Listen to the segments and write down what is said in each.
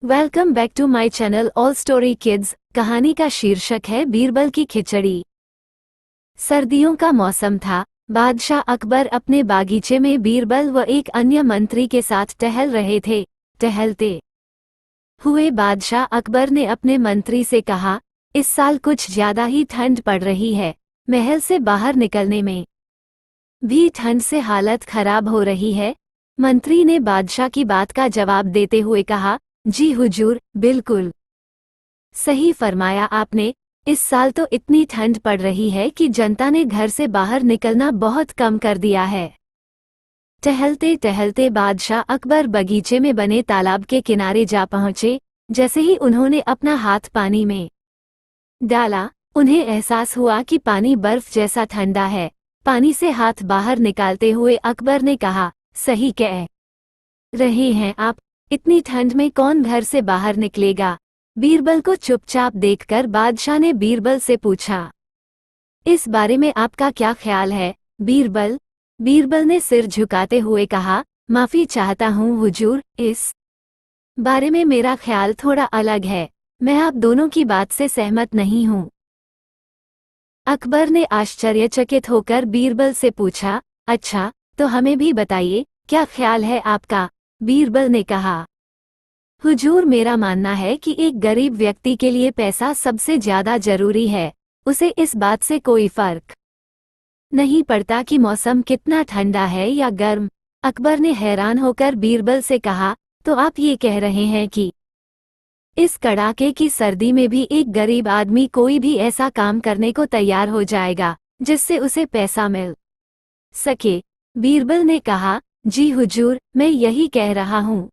Welcome back to my channel all story kids. कहानी का शीर्षक है बीरबल की खिचड़ी। सर्दियों का मौसम था। बादशाह अकबर अपने बागीचे में बीरबल व एक अन्य मंत्री के साथ टहल रहे थे। टहलते हुए बादशाह अकबर ने अपने मंत्री से कहा, इस साल कुछ ज्यादा ही ठंड पड़ रही है। महल से बाहर निकलने में भी ठंड से हालत खराब हो रही है। मंत्री ने बादशाह की बात का जवाब देते हुए कहा, जी हुजूर, बिल्कुल सही फरमाया आपने। इस साल तो इतनी ठंड पड़ रही है कि जनता ने घर से बाहर निकलना बहुत कम कर दिया है। टहलते टहलते बादशाह अकबर बगीचे में बने तालाब के किनारे जा पहुंचे। जैसे ही उन्होंने अपना हाथ पानी में डाला, उन्हें एहसास हुआ कि पानी बर्फ जैसा ठंडा है। पानी से हाथ बाहर निकालते हुए अकबर ने कहा, सही कह रहे हैं आप, इतनी ठंड में कौन घर से बाहर निकलेगा। बीरबल को चुपचाप देखकर बादशाह ने बीरबल से पूछा, इस बारे में आपका क्या ख्याल है बीरबल। बीरबल ने सिर झुकाते हुए कहा, माफी चाहता हूँ हुजूर, इस बारे में मेरा ख्याल थोड़ा अलग है। मैं आप दोनों की बात से सहमत नहीं हूँ। अकबर ने आश्चर्यचकित होकर बीरबल से पूछा, अच्छा, तो हमें भी बताइए, क्या ख्याल है आपका। बीरबल ने कहा, हुजूर, मेरा मानना है कि एक गरीब व्यक्ति के लिए पैसा सबसे ज्यादा जरूरी है। उसे इस बात से कोई फर्क नहीं पड़ता कि मौसम कितना ठंडा है या गर्म। अकबर ने हैरान होकर बीरबल से कहा, तो आप ये कह रहे हैं कि इस कड़ाके की सर्दी में भी एक गरीब आदमी कोई भी ऐसा काम करने को तैयार हो जाएगा जिससे उसे पैसा मिल सके। बीरबल ने कहा, जी हुजूर, मैं यही कह रहा हूँ।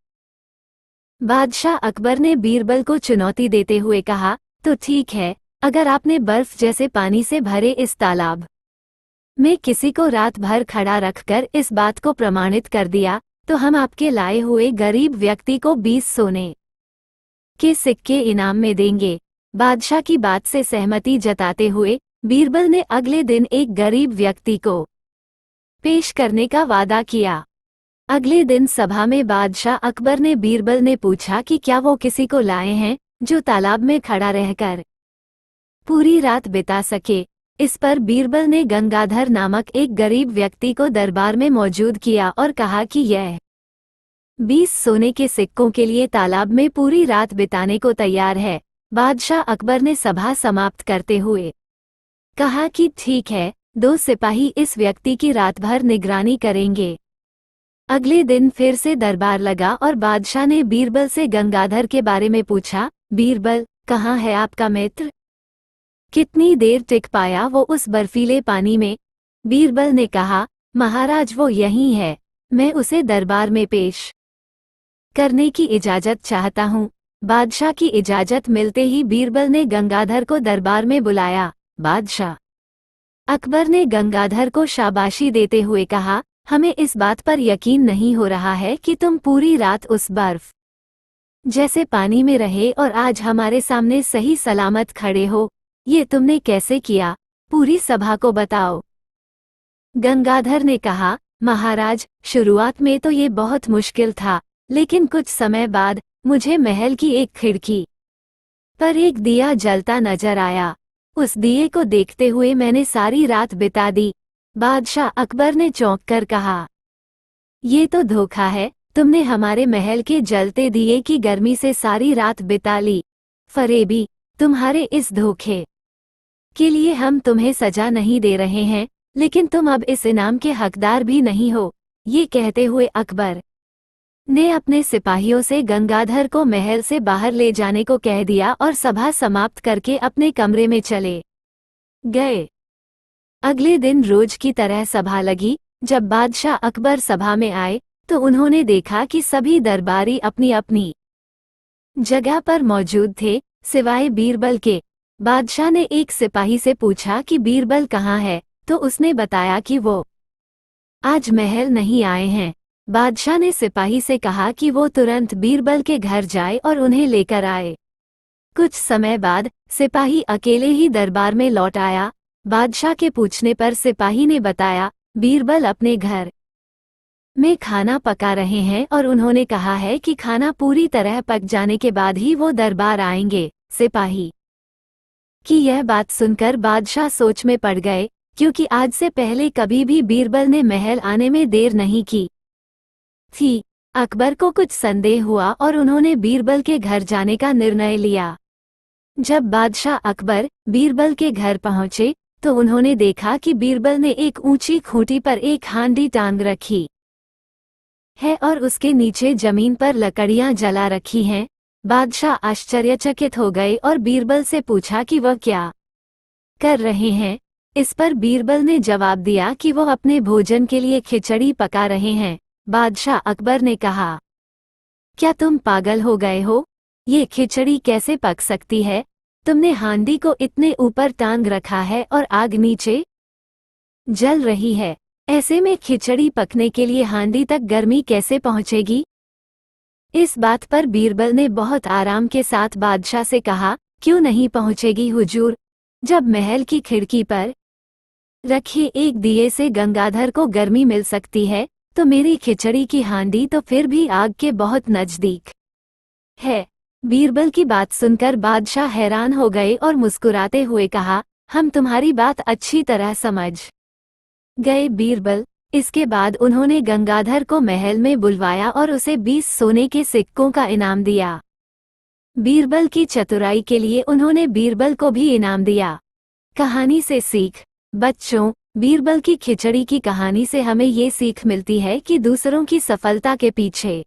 बादशाह अकबर ने बीरबल को चुनौती देते हुए कहा, तो ठीक है, अगर आपने बर्फ जैसे पानी से भरे इस तालाब में किसी को रात भर खड़ा रखकर इस बात को प्रमाणित कर दिया, तो हम आपके लाए हुए गरीब व्यक्ति को 20 सोने के सिक्के इनाम में देंगे। बादशाह की बात से सहमति जताते हुए बीरबल ने अगले दिन एक गरीब व्यक्ति को पेश करने का वादा किया। अगले दिन सभा में बादशाह अकबर ने बीरबल ने पूछा कि क्या वो किसी को लाए हैं जो तालाब में खड़ा रहकर पूरी रात बिता सके। इस पर बीरबल ने गंगाधर नामक एक गरीब व्यक्ति को दरबार में मौजूद किया और कहा कि यह 20 सोने के सिक्कों के लिए तालाब में पूरी रात बिताने को तैयार है। बादशाह अकबर ने सभा समाप्त करते हुए कहा कि ठीक है, 2 सिपाही इस व्यक्ति की रात भर निगरानी करेंगे। अगले दिन फिर से दरबार लगा और बादशाह ने बीरबल से गंगाधर के बारे में पूछा, बीरबल, कहाँ है आपका मित्र? कितनी देर टिक पाया वो उस बर्फीले पानी में? बीरबल ने कहा, महाराज, वो यहीं है। मैं उसे दरबार में पेश करने की इजाजत चाहता हूँ। बादशाह की इजाजत मिलते ही बीरबल ने गंगाधर को दरबार में बुलाया। बादशाह अकबर ने गंगाधर को शाबाशी देते हुए कहा, हमें इस बात पर यकीन नहीं हो रहा है कि तुम पूरी रात उस बर्फ जैसे पानी में रहे और आज हमारे सामने सही सलामत खड़े हो। ये तुमने कैसे किया? पूरी सभा को बताओ। गंगाधर ने कहा, महाराज, शुरुआत में तो ये बहुत मुश्किल था, लेकिन कुछ समय बाद मुझे महल की एक खिड़की पर एक दिया जलता नजर आया। उस दिए को देखते हुए मैंने सारी रात बिता दी। बादशाह अकबर ने चौंक कर कहा, ये तो धोखा है। तुमने हमारे महल के जलते दिए की गर्मी से सारी रात बिता ली। फरेबी, तुम्हारे इस धोखे के लिए हम तुम्हें सजा नहीं दे रहे हैं, लेकिन तुम अब इस इनाम के हकदार भी नहीं हो। ये कहते हुए अकबर ने अपने सिपाहियों से गंगाधर को महल से बाहर ले जाने को कह दिया और सभा समाप्त करके अपने कमरे में चले गए। अगले दिन रोज की तरह सभा लगी। जब बादशाह अकबर सभा में आए तो उन्होंने देखा कि सभी दरबारी अपनी अपनी जगह पर मौजूद थे, सिवाय बीरबल के। बादशाह ने एक सिपाही से पूछा कि बीरबल कहाँ है, तो उसने बताया कि वो आज महल नहीं आए हैं। बादशाह ने सिपाही से कहा कि वो तुरंत बीरबल के घर जाए और उन्हें लेकर आए। कुछ समय बाद सिपाही अकेले ही दरबार में लौट आया। बादशाह के पूछने पर सिपाही ने बताया, बीरबल अपने घर में खाना पका रहे हैं और उन्होंने कहा है कि खाना पूरी तरह पक जाने के बाद ही वो दरबार आएंगे। सिपाही की यह बात सुनकर बादशाह सोच में पड़ गए, क्योंकि आज से पहले कभी भी बीरबल ने महल आने में देर नहीं की थी। अकबर को कुछ संदेह हुआ और उन्होंने बीरबल के घर जाने का निर्णय लिया। जब बादशाह अकबर बीरबल के घर पहुंचे तो उन्होंने देखा कि बीरबल ने एक ऊंची खूंटी पर एक हांडी टांग रखी है और उसके नीचे जमीन पर लकड़ियां जला रखी हैं। बादशाह आश्चर्यचकित हो गए और बीरबल से पूछा कि वह क्या कर रहे हैं। इस पर बीरबल ने जवाब दिया कि वो अपने भोजन के लिए खिचड़ी पका रहे हैं। बादशाह अकबर ने कहा, क्या तुम पागल हो गए हो? ये खिचड़ी कैसे पक सकती है? तुमने हांडी को इतने ऊपर टांग रखा है और आग नीचे जल रही है। ऐसे में खिचड़ी पकने के लिए हांडी तक गर्मी कैसे पहुंचेगी? इस बात पर बीरबल ने बहुत आराम के साथ बादशाह से कहा, क्यों नहीं पहुंचेगी हुजूर? जब महल की खिड़की पर रखे एक दिए से गंगाधर को गर्मी मिल सकती है, तो मेरी खिचड़ी की हांडी तो फिर भी आग के बहुत नजदीक है। बीरबल की बात सुनकर बादशाह हैरान हो गए और मुस्कुराते हुए कहा, हम तुम्हारी बात अच्छी तरह समझ गए बीरबल। इसके बाद उन्होंने गंगाधर को महल में बुलवाया और उसे 20 सोने के सिक्कों का इनाम दिया। बीरबल की चतुराई के लिए उन्होंने बीरबल को भी इनाम दिया। कहानी से सीख। बच्चों, बीरबल की खिचड़ी की कहानी से हमें ये सीख मिलती है कि दूसरों की सफलता के पीछे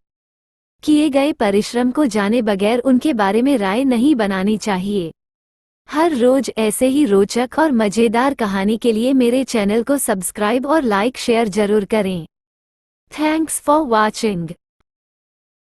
किए गए परिश्रम को जाने बगैर उनके बारे में राय नहीं बनानी चाहिए। हर रोज ऐसे ही रोचक और मजेदार कहानी के लिए मेरे चैनल को सब्सक्राइब और लाइक शेयर जरूर करें। Thanks for watching.